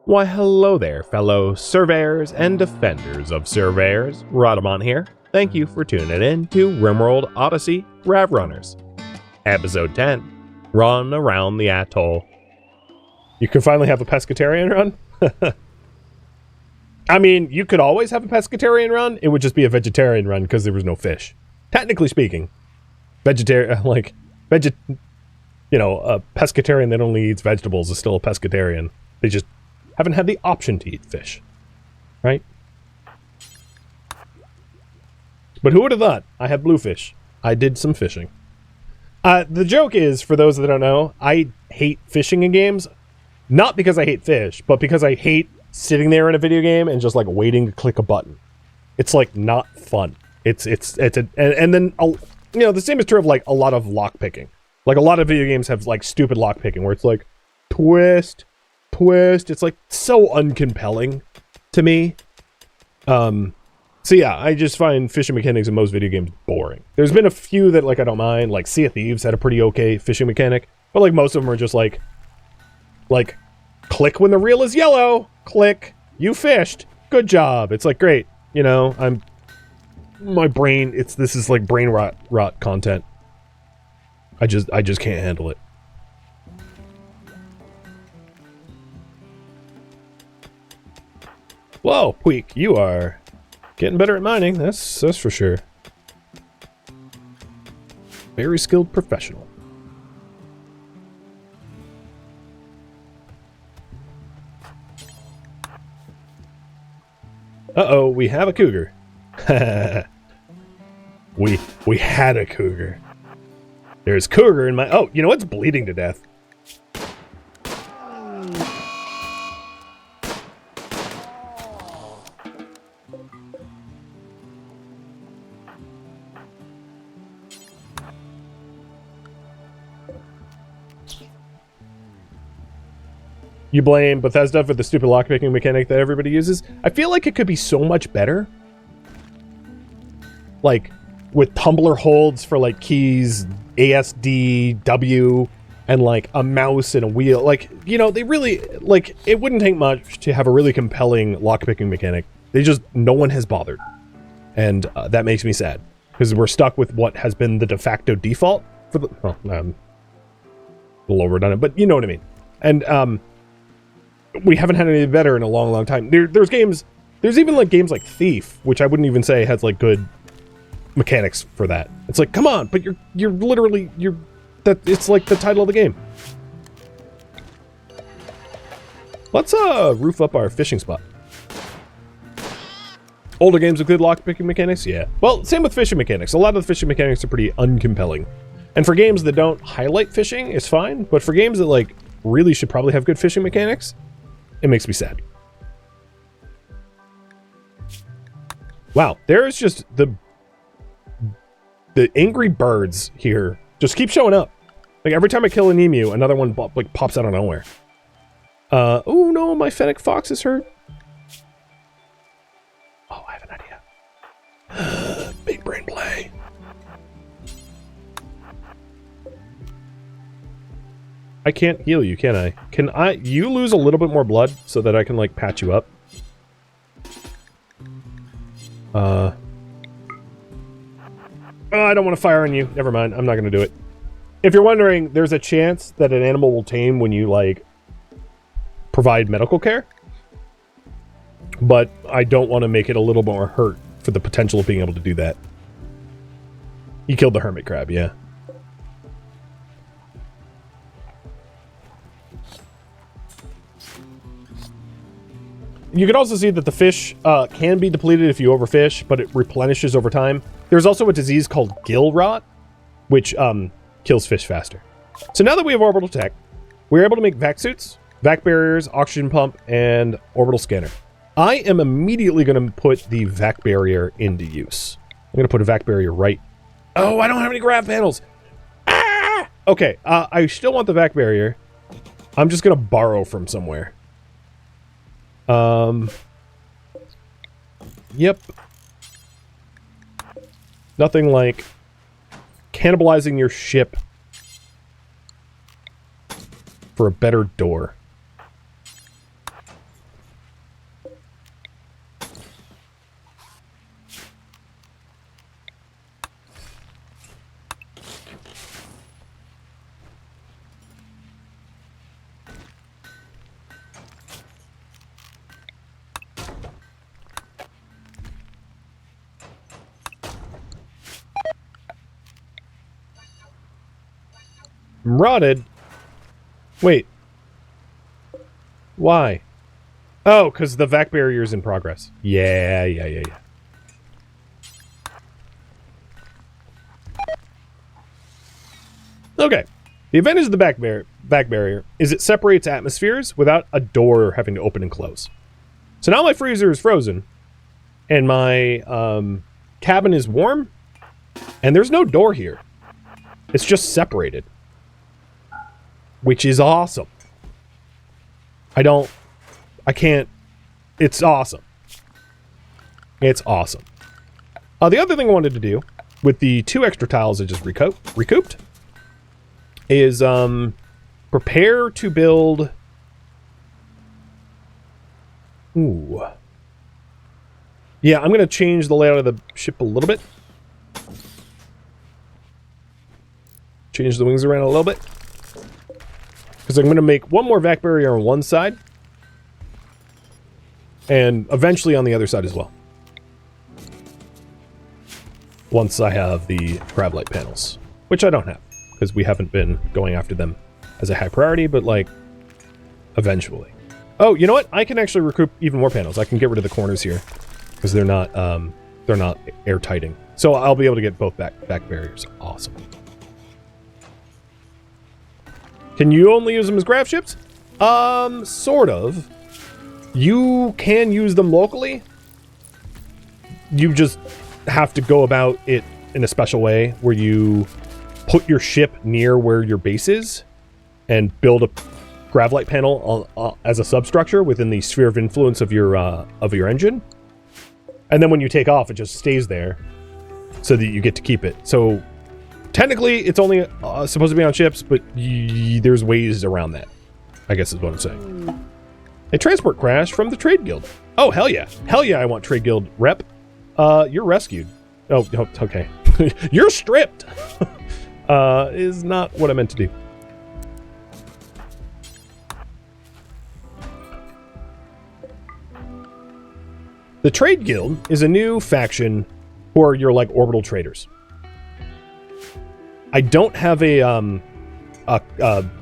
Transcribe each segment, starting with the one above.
Why hello there, fellow surveyors and defenders of surveyors. Rhadamant here. Thank you for tuning in to RimWorld Odyssey Grav Runners. Episode 10, Run Around the Atoll. You can finally have a pescatarian run? I mean, you could always have a pescatarian run. It would just be a vegetarian run because there was no fish. Technically speaking, a pescatarian that only eats vegetables is still a pescatarian. They just haven't had the option to eat fish, right? But who would have thought? I have bluefish. I did some fishing. The joke is, for those that don't know, I hate fishing in games. Not because I hate fish, but because I hate sitting there in a video game and just like waiting to click a button. It's like not fun. And then the same is true of like a lot of lock picking. Like a lot of video games have like stupid lock picking where it's like twist. It's like so uncompelling to me. So yeah, I just find fishing mechanics in most video games boring. There's been a few that like I don't mind, like Sea of Thieves had a pretty okay fishing mechanic, but like most of them are just like click when the reel is yellow, click, you fished, good job. It's like great, my brain, this is like brain rot content. I just can't handle it. Whoa, Puig, you are getting better at mining, that's for sure. Very skilled professional. Uh-oh, we have a cougar. we had a cougar. There's cougar in my... Oh, you know what's bleeding to death? You blame Bethesda for the stupid lockpicking mechanic that everybody uses. I feel like it could be so much better. Like, with tumbler holds for, like, keys, ASD, W, and, like, a mouse and a wheel. Like, they really... Like, it wouldn't take much to have a really compelling lockpicking mechanic. No one has bothered. And that makes me sad. Because we're stuck with what has been the de facto default for the... Well, a little redundant, but you know what I mean. And, we haven't had anything better in a long, long time. There's even like games like Thief, which I wouldn't even say has like good mechanics for that. It's like, come on, but you're literally it's like the title of the game. Let's roof up our fishing spot. Older games with good lockpicking mechanics, yeah. Well, same with fishing mechanics. A lot of the fishing mechanics are pretty uncompelling. And for games that don't highlight fishing, it's fine. But for games that like really should probably have good fishing mechanics, it makes me sad. Wow, there is just the angry birds here just keep showing up. Like every time I kill an emu, another one like pops out of nowhere. Oh no, my fennec fox is hurt. Oh, I have an idea. Big brain play. I can't heal you, can I? You lose a little bit more blood so that I can, like, patch you up? Oh, I don't want to fire on you. Never mind, I'm not going to do it. If you're wondering, there's a chance that an animal will tame when you, like, provide medical care. But I don't want to make it a little more hurt for the potential of being able to do that. You killed the hermit crab, yeah. You can also see that the fish can be depleted if you overfish, but it replenishes over time. There's also a disease called gill rot, which kills fish faster. So now that we have orbital tech, we're able to make vac suits, vac barriers, oxygen pump, and orbital scanner. I am immediately going to put the vac barrier into use. I'm going to put a vac barrier right... Oh, I don't have any grav panels! Ah! Okay, I still want the vac barrier. I'm just going to borrow from somewhere. Yep. Nothing like cannibalizing your ship for a better door. I'm rotted. Wait. Why? Oh, because the vac barrier is in progress. Yeah. Okay. The advantage of the vac barrier is it separates atmospheres without a door having to open and close. So now my freezer is frozen, and my cabin is warm, and there's no door here. It's just separated, which is awesome. I can't, it's awesome. It's awesome. The other thing I wanted to do with the 2 extra tiles I just recouped is prepare to build. Ooh. Yeah, I'm going to change the layout of the ship a little bit. Change the wings around a little bit. Because I'm going to make one more vac barrier on one side. And eventually on the other side as well. Once I have the grav light panels. Which I don't have. Because we haven't been going after them as a high priority, but like, eventually. Oh, you know what? I can actually recoup even more panels. I can get rid of the corners here. Because they're not airtighting. So I'll be able to get both back barriers. Awesome. Can you only use them as grav ships? Sort of. You can use them locally. You just have to go about it in a special way where you put your ship near where your base is and build a grav light panel as a substructure within the sphere of influence of your engine. And then when you take off, it just stays there so that you get to keep it. So technically, it's only supposed to be on ships, but there's ways around that, I guess is what I'm saying. A transport crash from the Trade Guild. Oh, hell yeah. Hell yeah, I want Trade Guild rep. You're rescued. Oh, okay. You're stripped. Is not what I meant to do. The Trade Guild is a new faction for your, like, orbital traders. I don't have a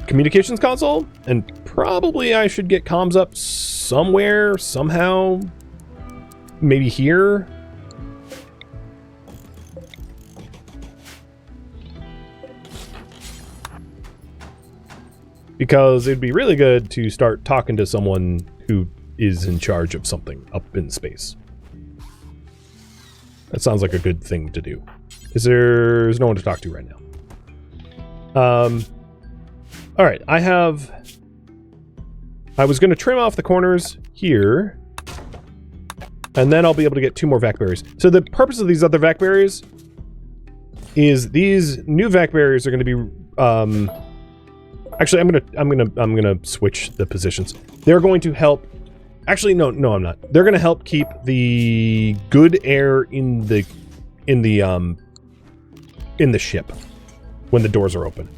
communications console, and probably I should get comms up somewhere, somehow. Maybe here. Because it'd be really good to start talking to someone who is in charge of something up in space. That sounds like a good thing to do. There's no one to talk to right now. Alright, I was going to trim off the corners here, and then I'll be able to get 2 more vac barriers. So the purpose of these other vac barriers is these new vac barriers are going to be, actually, I'm gonna switch the positions. They're going to help. Actually, no, I'm not. They're going to help keep the good air in the ship when the doors are open.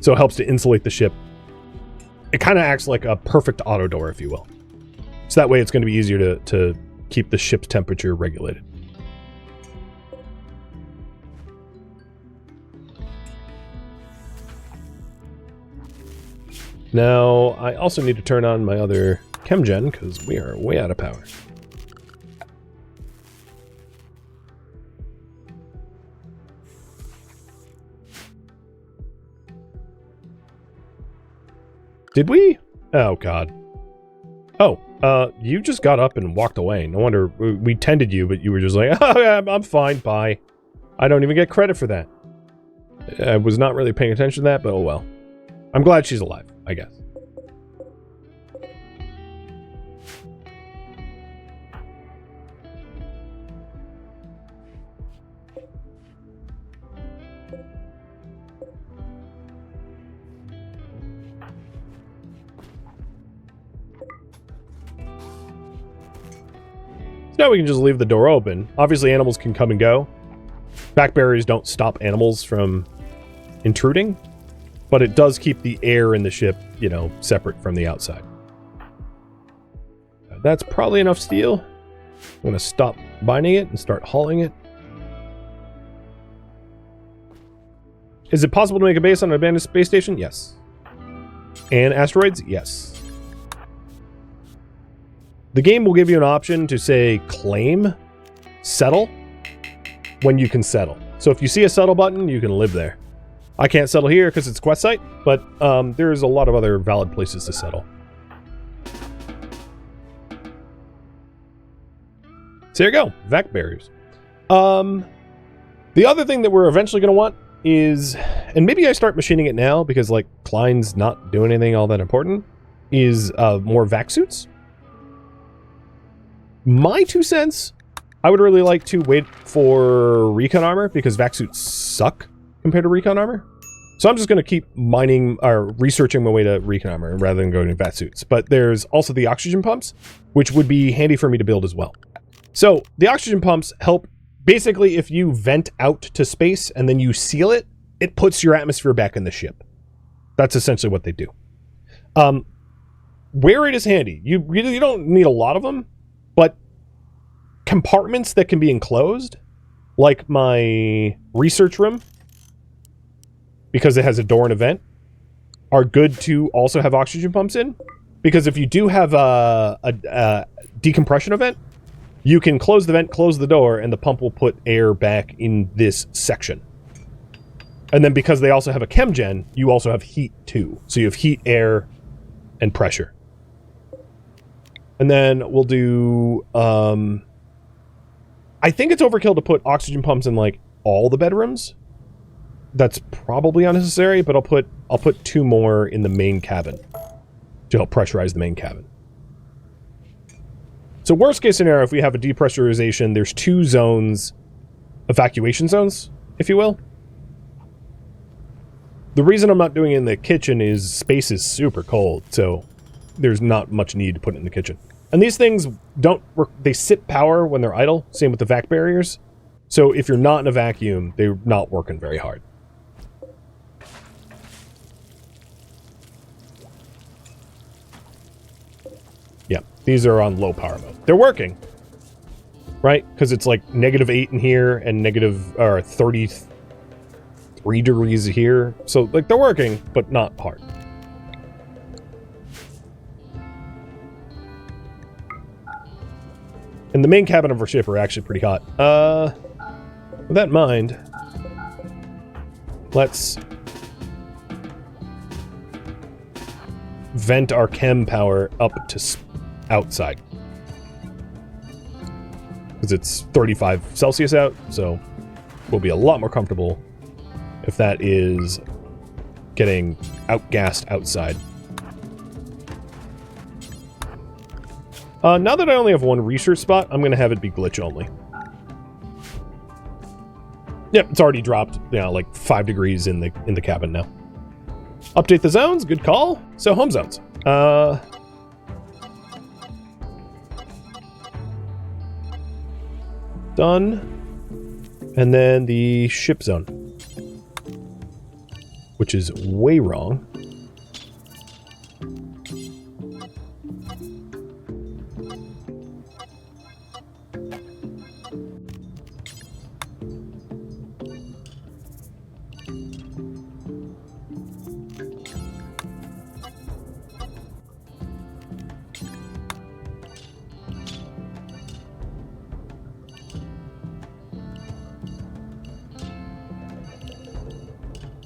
So it helps to insulate the ship. It kind of acts like a perfect auto door, if you will. So that way, it's going to be easier to keep the ship's temperature regulated. Now, I also need to turn on my other ChemGen, because we are way out of power. Did we? Oh, God. Oh, you just got up and walked away. No wonder we tended you, but you were just like, oh, yeah, I'm fine, bye. I don't even get credit for that. I was not really paying attention to that, but oh well. I'm glad she's alive, I guess. Now we can just leave the door open. Obviously, animals can come and go. Back barriers don't stop animals from intruding, but it does keep the air in the ship, you know, separate from the outside. That's probably enough steel. I'm going to stop binding it and start hauling it. Is it possible to make a base on an abandoned space station? Yes. And asteroids? Yes. The game will give you an option to say claim, settle, when you can settle. So if you see a settle button, you can live there. I can't settle here because it's a quest site, but there's a lot of other valid places to settle. So there you go, vac barriers. The other thing that we're eventually going to want is, and maybe I start machining it now because like Klein's not doing anything all that important, is more vac suits. My 2 cents, I would really like to wait for recon armor because vac suits suck compared to recon armor. So I'm just going to keep mining or researching my way to recon armor rather than going to vac suits. But there's also the oxygen pumps, which would be handy for me to build as well. So the oxygen pumps help. Basically, if you vent out to space and then you seal it, it puts your atmosphere back in the ship. That's essentially what they do. Where it is handy, you really don't need a lot of them, but compartments that can be enclosed, like my research room, because it has a door and a vent, are good to also have oxygen pumps in. Because if you do have a decompression event, you can close the vent, close the door, and the pump will put air back in this section. And then because they also have a chem gen, you also have heat too. So you have heat, air, and pressure. And then we'll do... I think it's overkill to put oxygen pumps in like all the bedrooms. That's probably unnecessary, but I'll put 2 more in the main cabin to help pressurize the main cabin. So worst case scenario, if we have a depressurization, there's 2 zones, evacuation zones, if you will. The reason I'm not doing it in the kitchen is space is super cold, so there's not much need to put it in the kitchen. And these things don't work, they sip power when they're idle, same with the vac barriers. So if you're not in a vacuum, they're not working very hard. Yeah, these are on low power mode. They're working, right? Because it's like -8 in here and -33 degrees here. So like they're working, but not hard. And the main cabin of our ship are actually pretty hot. With that in mind, let's vent our chem power up to outside. Because it's 35 Celsius out, so we'll be a lot more comfortable if that is getting outgassed outside. Now that I only have 1 research spot, I'm going to have it be glitch only. Yep, it's already dropped, you know, like 5 degrees in the cabin now. Update the zones, good call. So home zones. Done. And then the ship zone, which is way wrong.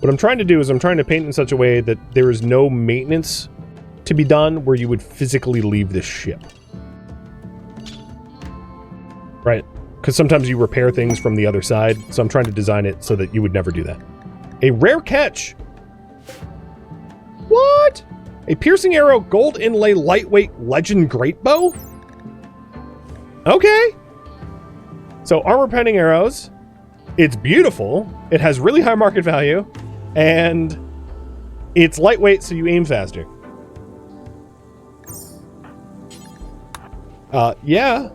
What I'm trying to do is I'm trying to paint in such a way that there is no maintenance to be done where you would physically leave this ship. Right? Because sometimes you repair things from the other side, so I'm trying to design it so that you would never do that. A rare catch! What? A piercing arrow gold inlay lightweight legend great bow? Okay. So armor penning arrows. It's beautiful. It has really high market value. And it's lightweight, so you aim faster. Yeah.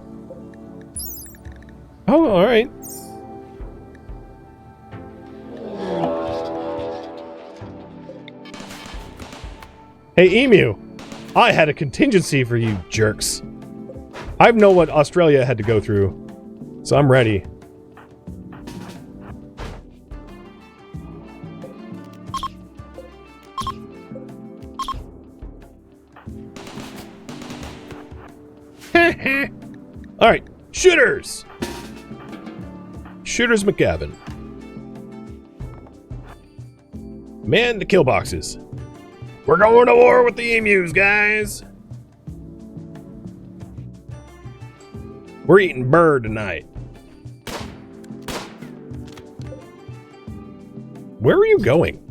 Oh, alright. Hey, Emu. I had a contingency for you jerks. I know what Australia had to go through, so I'm ready. All right, shooters. Shooters McGavin. Man the kill boxes. We're going to war with the emus, guys. We're eating bird tonight. Where are you going?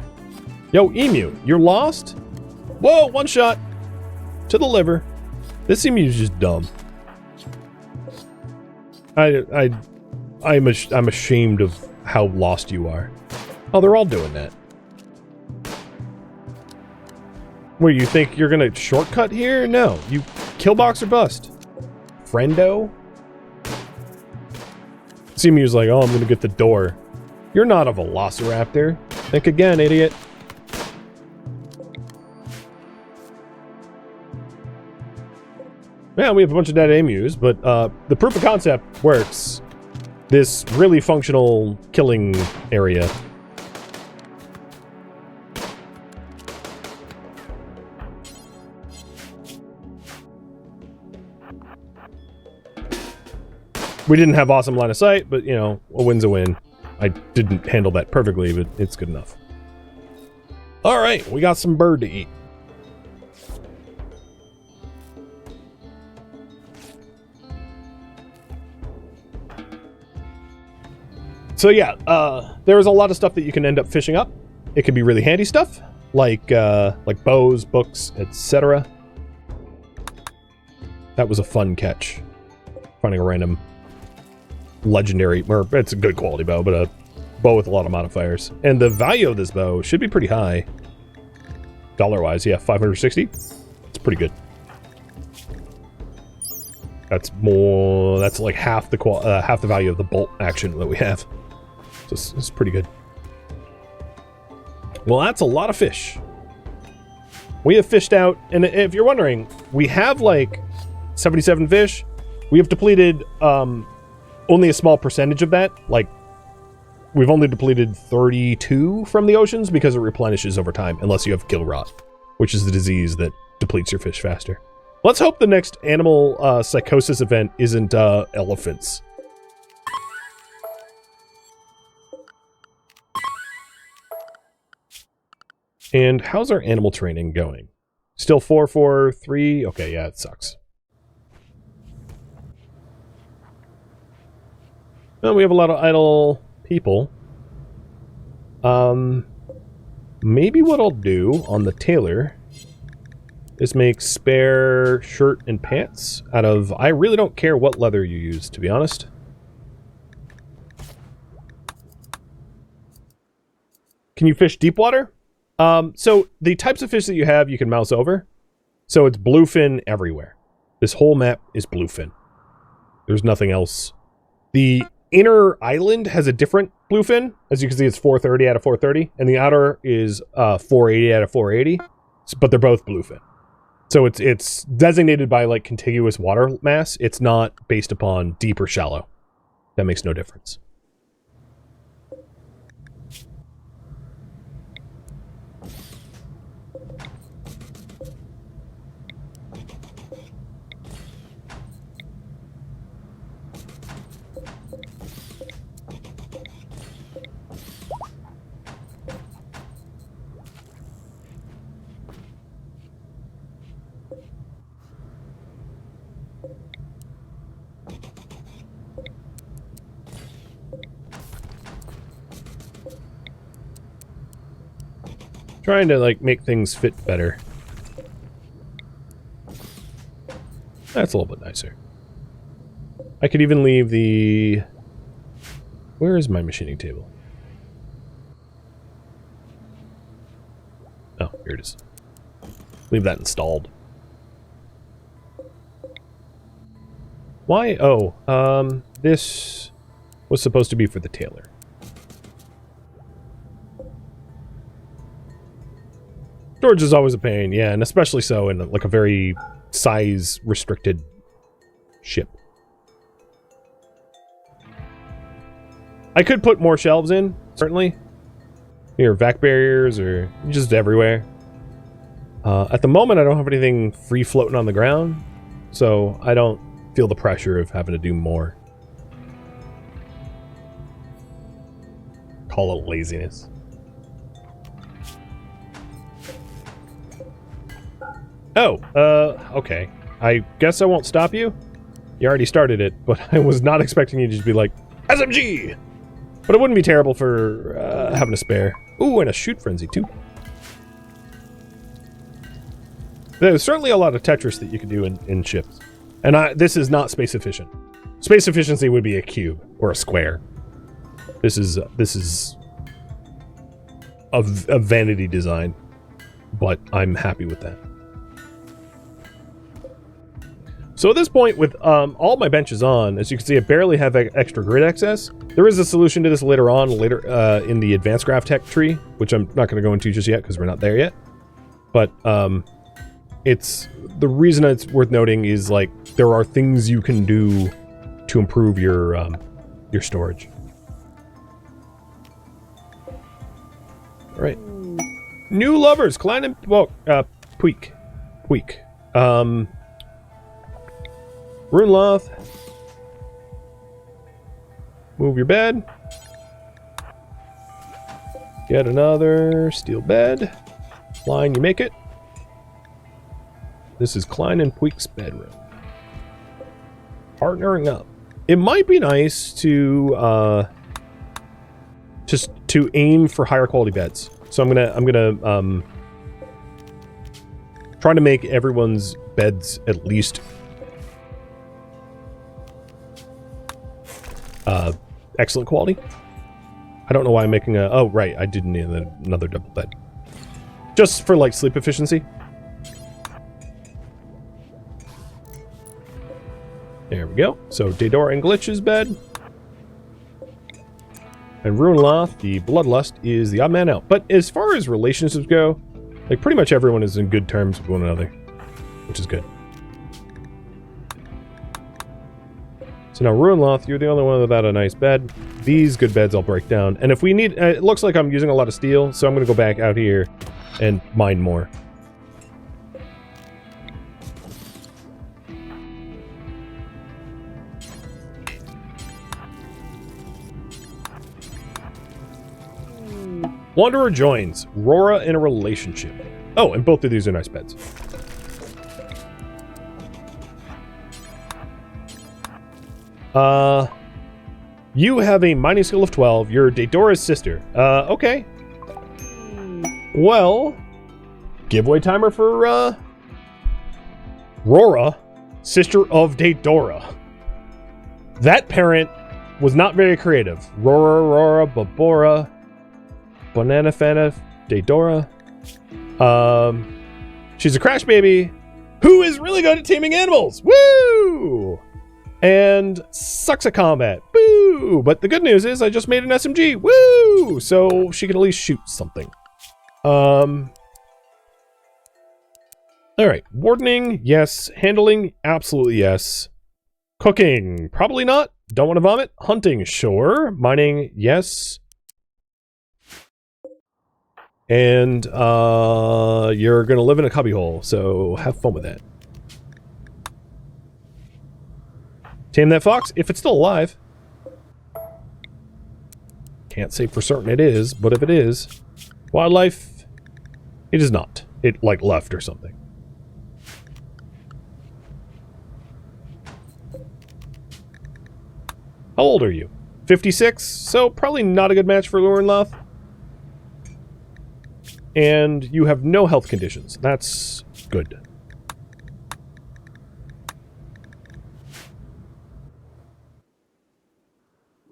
Yo, emu, you're lost? Whoa, one shot. To the liver. This emu's just dumb. I'm ashamed of how lost you are. Oh, they're all doing that. Where, you think you're gonna shortcut here? No, you kill box or bust. Friendo? Emu's like, oh, I'm gonna get the door. You're not a velociraptor. Think again, idiot. Yeah, we have a bunch of dead emus, but the proof of concept works. This really functional killing area. We didn't have awesome line of sight, but, you know, a win's a win. I didn't handle that perfectly, but it's good enough. Alright, we got some bird to eat. So yeah, there's a lot of stuff that you can end up fishing up. It can be really handy stuff, like bows, books, etc. That was a fun catch. Finding a random legendary, or it's a good quality bow, but a bow with a lot of modifiers. And the value of this bow should be pretty high. Dollar-wise, yeah, 560. It's pretty good. That's more, that's like half the value of the bolt action that we have. So it's pretty good. Well, that's a lot of fish. We have fished out, and if you're wondering, we have like 77 fish. We have depleted only a small percentage of that. Like, we've only depleted 32 from the oceans because it replenishes over time, unless you have gill rot, which is the disease that depletes your fish faster. Let's hope the next animal psychosis event isn't elephants. And how's our animal training going? Still 443? Okay, yeah, it sucks. Well, we have a lot of idle people. Maybe what I'll do on the tailor is make spare shirt and pants out of... I really don't care what leather you use, to be honest. Can you fish deep water? So the types of fish that you have, you can mouse over. So it's bluefin everywhere. This whole map is bluefin. There's nothing else. The inner island has a different bluefin. As you can see, it's 430 out of 430. And the outer is 480 out of 480. But they're both bluefin. So it's designated by like contiguous water mass. It's not based upon deep or shallow. That makes no difference. Trying to like make things fit better. That's a little bit nicer. I could even leave the... Where is my machining table? Oh, here it is. Leave that installed. Why? Oh, this was supposed to be for the tailor. Storage is always a pain, yeah, and especially so in like a very size-restricted ship. I could put more shelves in, certainly. Here, vac barriers, or just everywhere. At the moment, I don't have anything free floating on the ground, so I don't feel the pressure of having to do more. Call it laziness. Oh, okay. I guess I won't stop you. You already started it, but I was not expecting you to just be like, SMG! But it wouldn't be terrible for having a spare. Ooh, and a shoot frenzy, too. There's certainly a lot of Tetris that you can do in ships. And this is not space efficient. Space efficiency would be a cube or a square. This is a vanity design, but I'm happy with that. So at this point, with all my benches on, as you can see, I barely have extra grid access. There is a solution to this later on, in the advanced Grav Tech tree, which I'm not going to go into just yet because we're not there yet. But it's the reason it's worth noting is like there are things you can do to improve your storage. All right, new lovers, Klein and Puig. Runeloth. Move your bed. Get another steel bed. Line, you make it. This is Klein and Puig's bedroom. Partnering up. It might be nice to just to aim for higher quality beds. So I'm gonna try to make everyone's beds at least excellent quality. I don't know why I'm making a... Oh, right. I didn't need another double bed. Just for, like, sleep efficiency. There we go. So, Daedora and Glitch's bed. And Runeloth, the Bloodlust, is the odd man out. But as far as relationships go, like, pretty much everyone is in good terms with one another. Which is good. So now, Runeloth, you're the only one without a nice bed. These good beds I'll break down. And if we need... it looks like I'm using a lot of steel, so I'm going to go back out here and mine more. Wanderer joins. Rora in a relationship. Oh, and both of these are nice beds. You have a mining skill of 12. You're Daedora's sister. Okay. Well, giveaway timer for, Rora, sister of Daedora. That parent was not very creative. Rora, Babora, Banana Fana, Daedora. She's a crash baby who is really good at taming animals. Woo! And sucks at combat. Boo! But the good news is I just made an SMG. Woo! So she can at least shoot something. Alright. Wardening, yes. Handling, absolutely yes. Cooking, probably not. Don't want to vomit. Hunting, sure. Mining, yes. And you're gonna live in a cubbyhole, so have fun with that. Tame that fox, if it's still alive. Can't say for certain it is, but if it is, wildlife, it is not. It, like, left or something. How old are you? 56, so probably not a good match for Runeloth. And you have no health conditions. That's good.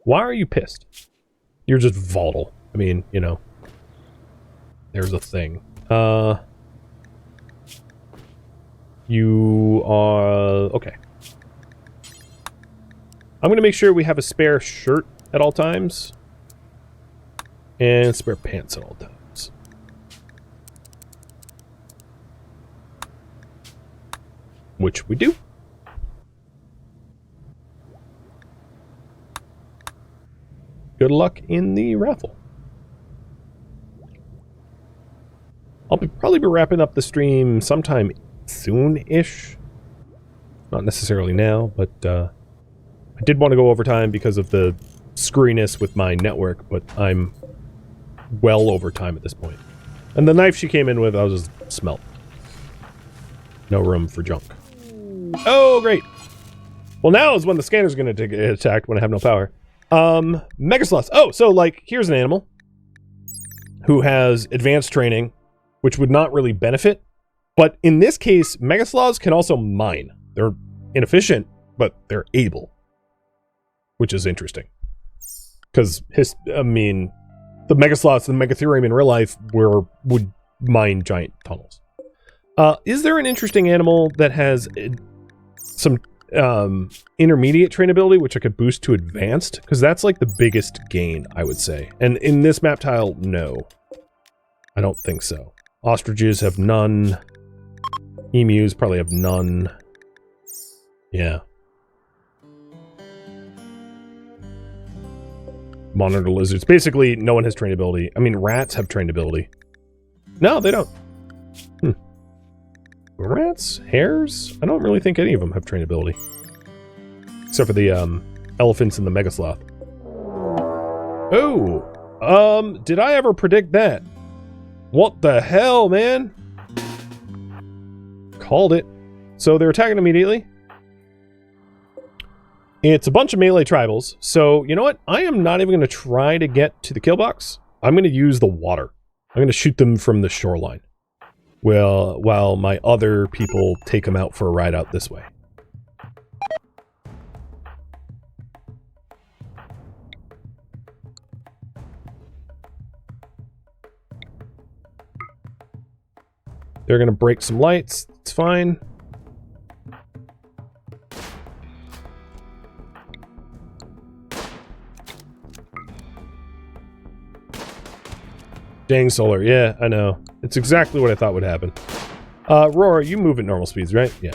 Why are you pissed? You're just volatile. I mean, you know. There's a thing. You are... Okay. I'm going to make sure we have a spare shirt at all times. And spare pants at all times. Which we do. Good luck in the raffle. I'll probably be wrapping up the stream sometime soon-ish. Not necessarily now, but I did want to go overtime because of the screwiness with my network, but I'm well over time at this point. And the knife she came in with, I'll just smelt. No room for junk. Oh, great! Well, now is when the scanner's going to get attacked when I have no power. Megasloths. Oh, so, like, here's an animal who has advanced training, which would not really benefit. But in this case, Megasloths can also mine. They're inefficient, but they're able. Which is interesting. Because, I mean, the Megasloths and the Megatherium in real life would mine giant tunnels. Is there an interesting animal that has some intermediate trainability, which I could boost to advanced? Because that's like the biggest gain, I would say. And in this map tile, no. I don't think so. Ostriches have none. Emus probably have none. Yeah. Monitor lizards. Basically, no one has trainability. I mean, rats have trainability. No, they don't. Rats? Hares? I don't really think any of them have trainability. Except for the elephants and the Megasloth. Oh! Did I ever predict that? What the hell, man? Called it. So they're attacking immediately. It's a bunch of melee tribals. So, you know what? I am not even going to try to get to the kill box. I'm going to use the water. I'm going to shoot them from the shoreline. Well, while my other people take them out for a ride out this way. They're going to break some lights. It's fine. Dang solar. Yeah, I know. It's exactly what I thought would happen. Roar, you move at normal speeds, right? Yeah.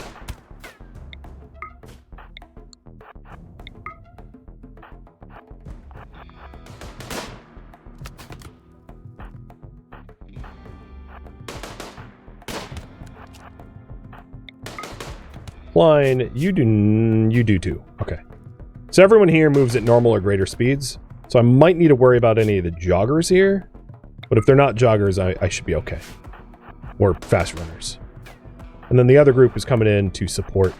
Line, you do too. Okay. So everyone here moves at normal or greater speeds. So I might need to worry about any of the joggers here. But if they're not joggers, I should be okay. Or fast runners. And then the other group is coming in to support.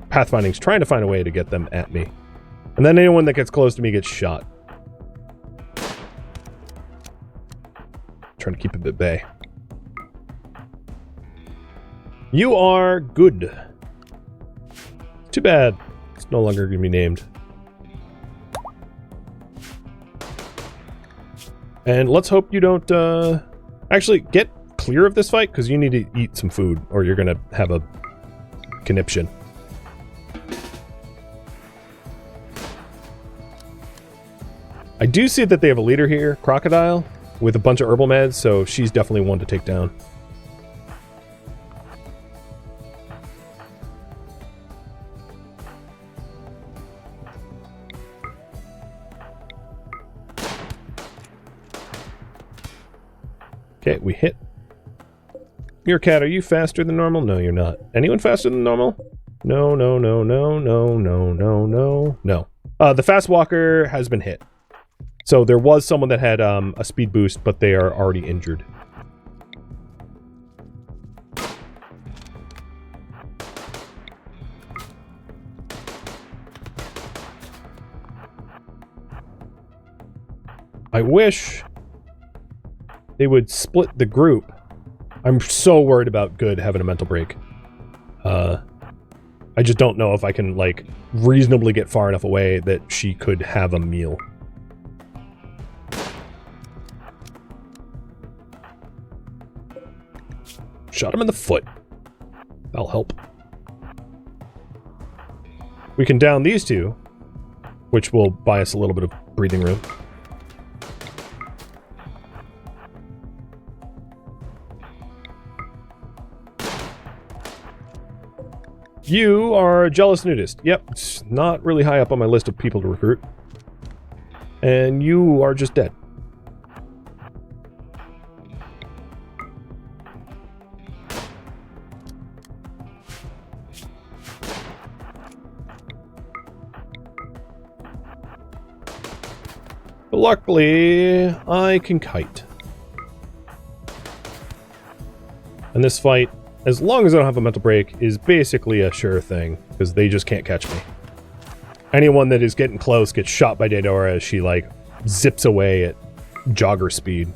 Pathfinding's trying to find a way to get them at me. And then anyone that gets close to me gets shot. Trying to keep it at bay. You are good. Too bad. It's no longer going to be named. And let's hope you don't, actually, get clear of this fight, because you need to eat some food, or you're going to have a conniption. I do see that they have a leader here, Crocodile, with a bunch of herbal meds, so she's definitely one to take down. Okay, we hit. Meerkat, are you faster than normal? No, you're not. Anyone faster than normal? No, no, no, no, no, no, no, no, no. The fast walker has been hit. So there was someone that had a speed boost, but they are already injured. I wish they would split the group. I'm so worried about Good having a mental break. I just don't know if I can, like, reasonably get far enough away that she could have a meal. Shot him in the foot. That'll help. We can down these two, which will buy us a little bit of breathing room. You are a jealous nudist. Yep, it's not really high up on my list of people to recruit. And you are just dead. But luckily, I can kite. And this fight, as long as I don't have a mental break, is basically a sure thing, because they just can't catch me. Anyone that is getting close gets shot by Daedora as she, like, zips away at jogger speed.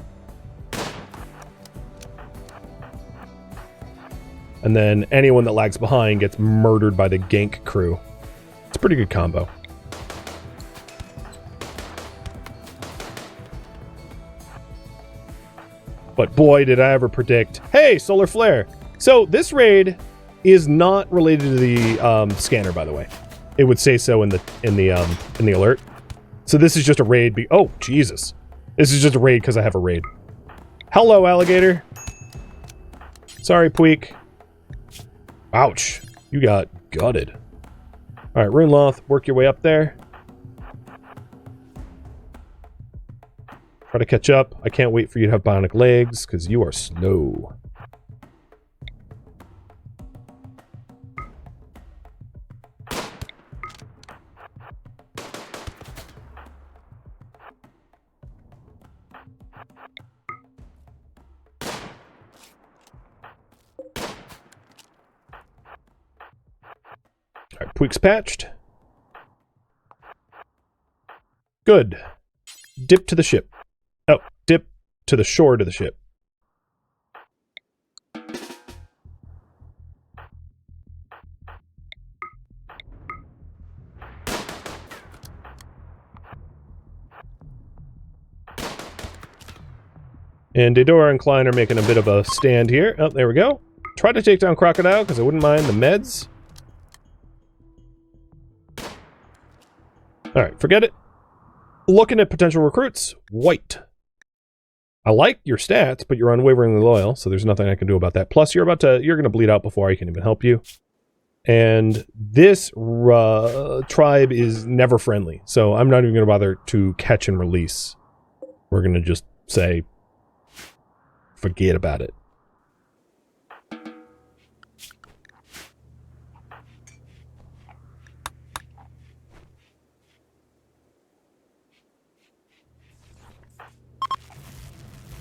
And then anyone that lags behind gets murdered by the gank crew. It's a pretty good combo. But boy, did I ever predict, hey, solar flare. So this raid is not related to the scanner, by the way. It would say so in the alert. So this is just a raid. Oh, Jesus. This is just a raid because I have a raid. Hello, alligator. Sorry, Puig. Ouch. You got gutted. All right, Runloth, work your way up there. Try to catch up. I can't wait for you to have bionic legs, because you are slow. Alright, Puig's patched. Good. Dip to the ship. Oh, dip to the shore to the ship. And Daedora and Klein are making a bit of a stand here. Oh, there we go. Try to take down Crocodile, because I wouldn't mind the meds. Alright, forget it. Looking at potential recruits. White. I like your stats, but you're unwaveringly loyal, so there's nothing I can do about that. Plus, you're gonna bleed out before I can even help you. And this tribe is never friendly, so I'm not even gonna bother to catch and release. We're gonna just say, forget about it.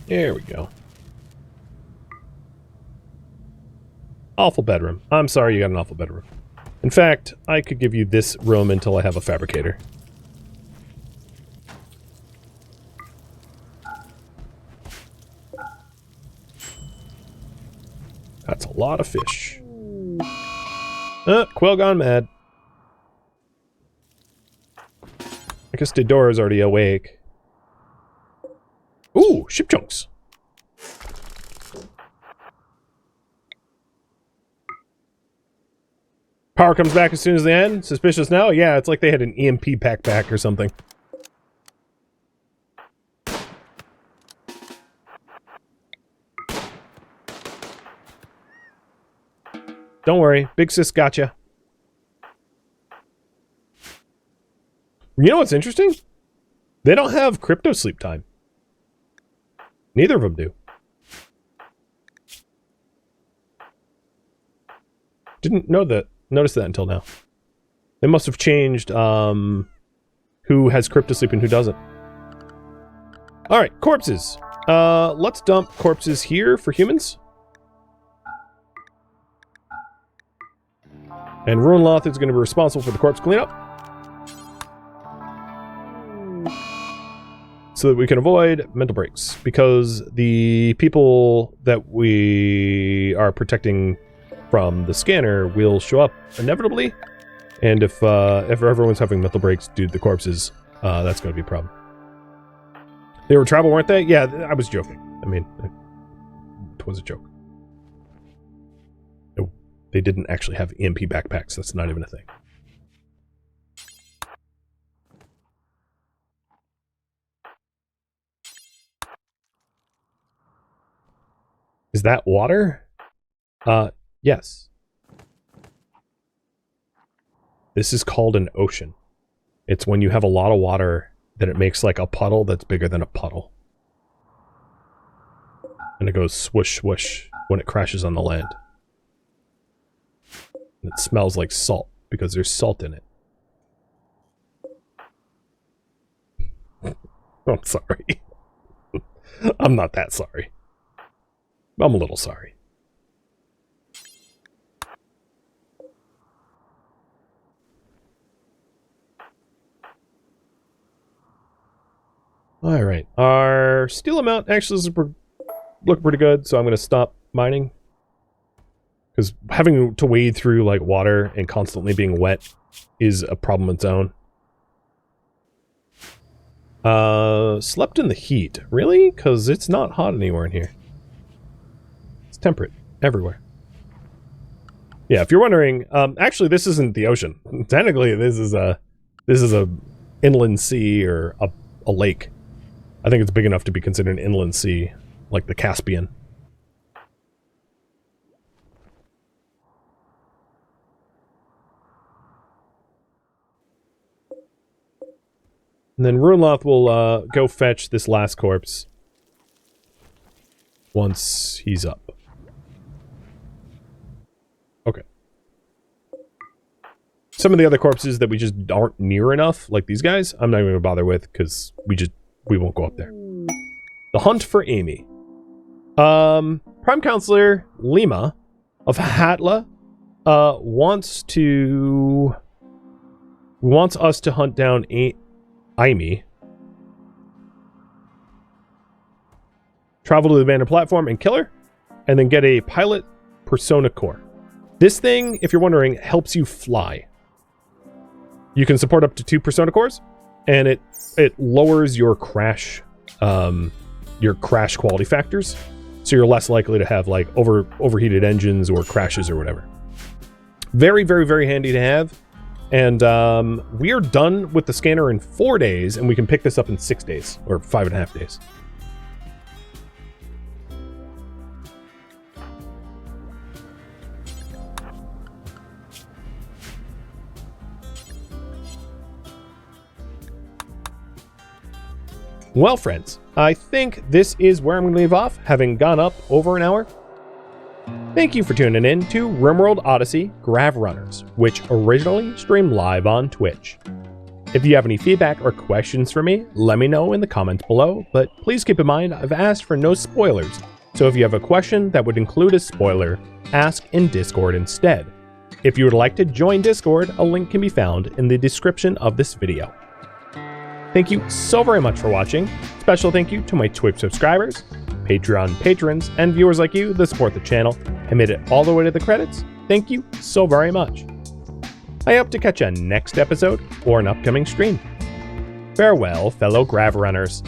There we go. Awful bedroom. I'm sorry you got an awful bedroom. In fact, I could give you this room until I have a fabricator. That's a lot of fish. Quill gone mad. I guess Daedora's already awake. Ooh, ship chunks. Power comes back as soon as they end. Suspicious now? Yeah, it's like they had an EMP pack back or something. Don't worry, Big Sis gotcha. You know what's interesting? They don't have crypto sleep time. Neither of them do. Didn't know that. Notice that until now. They must have changed who has crypto sleep and who doesn't. Alright, corpses. Let's dump corpses here for humans. And Runloth is going to be responsible for the corpse cleanup. So that we can avoid mental breaks. Because the people that we are protecting from the scanner will show up inevitably. And if everyone's having mental breaks due to the corpses, that's going to be a problem. They were travel, weren't they? Yeah, I was joking. I mean, it was a joke. No, they didn't actually have EMP backpacks. That's not even a thing. Is that water? Yes. This is called an ocean. It's when you have a lot of water that it makes like a puddle that's bigger than a puddle. And it goes swoosh swoosh when it crashes on the land. And it smells like salt because there's salt in it. I'm sorry. I'm not that sorry. I'm a little sorry. All right, our steel amount actually is looking pretty good, so I'm going to stop mining. Because having to wade through like water and constantly being wet is a problem on its own. Slept in the heat. Really? Because it's not hot anywhere in here. It's temperate everywhere. Yeah, if you're wondering, actually this isn't the ocean. Technically this is a inland sea or a lake. I think it's big enough to be considered an inland sea, like the Caspian. And then Runloth will go fetch this last corpse once he's up. Okay. Some of the other corpses that we just aren't near enough, like these guys, I'm not even going to bother with because we won't go up there. The hunt for Amy. Prime Counselor Lima of Hatla wants us to hunt down Amy. Travel to the abandoned platform and kill her, and then get a pilot persona core. This thing, if you're wondering, helps you fly. You can support up to 2 persona cores, and it lowers your crash quality factors, so you're less likely to have like overheated engines or crashes or whatever. Very, very, very handy to have. And we are done with the scanner in 4 days, and we can pick this up in 6 days or 5.5 days. Well, friends, I think this is where I'm going to leave off, having gone up over an hour. Thank you for tuning in to RimWorld Odyssey Grav Runners, which originally streamed live on Twitch. If you have any feedback or questions for me, let me know in the comments below, but please keep in mind I've asked for no spoilers, so if you have a question that would include a spoiler, ask in Discord instead. If you would like to join Discord, a link can be found in the description of this video. Thank you so very much for watching. Special thank you to my Twitch subscribers, Patreon patrons, and viewers like you that support the channel and made it all the way to the credits. Thank you so very much. I hope to catch you next episode or an upcoming stream. Farewell, fellow Grav Runners.